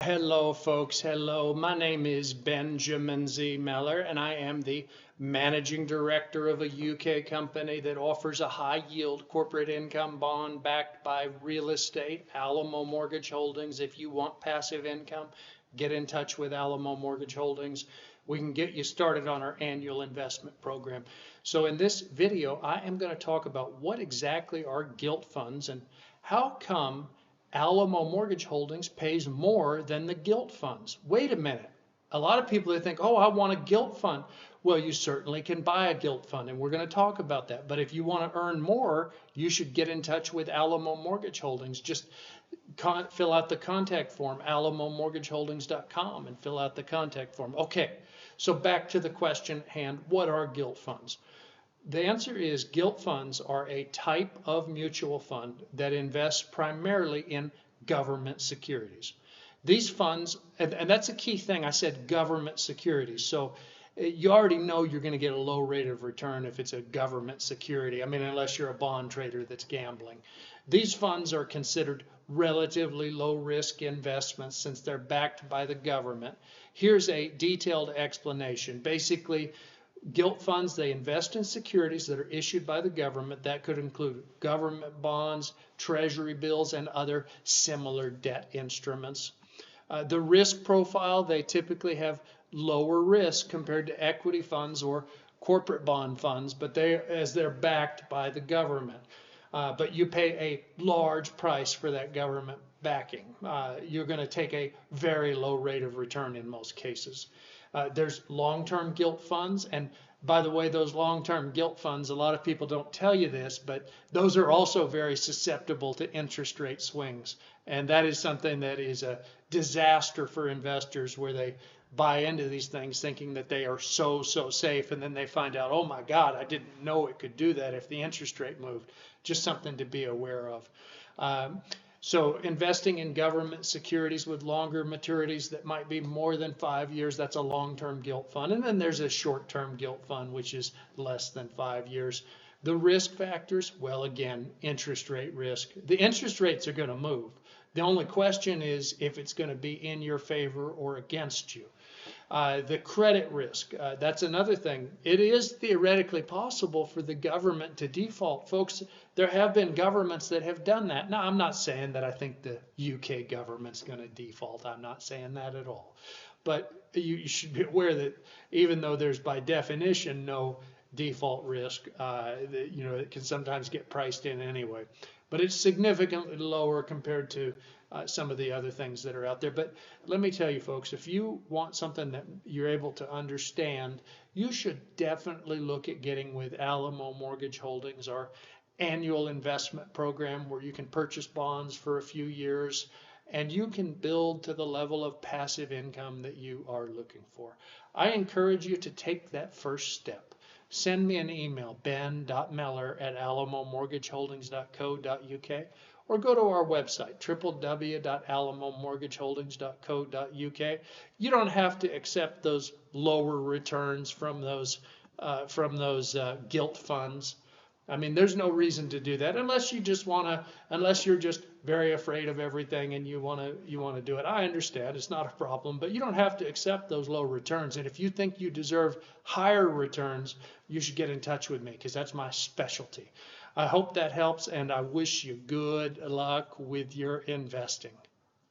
Hello, folks. Hello. My name is Benjamin Z. Miller, and I am the managing director of a UK company that offers a high yield corporate income bond backed by real estate, Alamo Mortgage Holdings. If you want passive income, get in touch with Alamo Mortgage Holdings. We can get you started on our annual investment program. So in this video, I am going to talk about what exactly are gilt funds and how come Alamo Mortgage Holdings pays more than the gilt funds. Wait a minute. A lot of people, they think, oh, I want a gilt fund. Well, you certainly can buy a gilt fund, and we're going to talk about that. But if you want to earn more, you should get in touch with Alamo Mortgage Holdings. Just fill out the contact form, alamomortgageholdings.com, and fill out the contact form. Okay, so back to the question at hand, what are gilt funds? The answer is gilt funds are a type of mutual fund that invests primarily in government securities. These funds, and that's a key thing, I said government securities. So you already know you're going to get a low rate of return if it's a government security. I mean, unless you're a bond trader that's gambling. These funds are considered relatively low risk investments since they're backed by the government. Here's a detailed explanation. Basically, gilt funds, they invest in securities that are issued by the government. That could include government bonds, treasury bills, and other similar debt instruments. The risk profile, they typically have lower risk compared to equity funds or corporate bond funds, but they're backed by the government. But you pay a large price for that government backing. You're going to take a very low rate of return in most cases. There's long-term gilt funds, and by the way, those long-term gilt funds, a lot of people don't tell you this, but those are also very susceptible to interest rate swings, and that is something that is a disaster for investors where they buy into these things thinking that they are so safe, and then they find out, oh my God, I didn't know it could do that if the interest rate moved. Just something to be aware of. So investing in government securities with longer maturities that might be more than 5 years, that's a long-term gilt fund. And then there's a short-term gilt fund, which is less than 5 years. The risk factors, well, again, interest rate risk. The interest rates are going to move. The only question is if it's going to be in your favor or against you. The credit risk, that's another thing. It is theoretically possible for the government to default. Folks, there have been governments that have done that. Now, I'm not saying that I think the UK government's going to default. I'm not saying that at all. But you should be aware that even though there's by definition no default risk, it can sometimes get priced in anyway. But it's significantly lower compared to some of the other things that are out there. But let me tell you, folks, if you want something that you're able to understand, you should definitely look at getting with Alamo Mortgage Holdings, our annual investment program where you can purchase bonds for a few years and you can build to the level of passive income that you are looking for. I encourage you to take that first step. Send me an email, ben.miller@alamomortgageholdings.co.uk, or go to our website, www.alamomortgageholdings.co.uk. You don't have to accept those lower returns from those gilt funds. I mean, there's no reason to do that unless you just unless you're just very afraid of everything and you want to do it. I understand it's not a problem, but you don't have to accept those low returns. And if you think you deserve higher returns, you should get in touch with me because that's my specialty. I hope that helps, and I wish you good luck with your investing.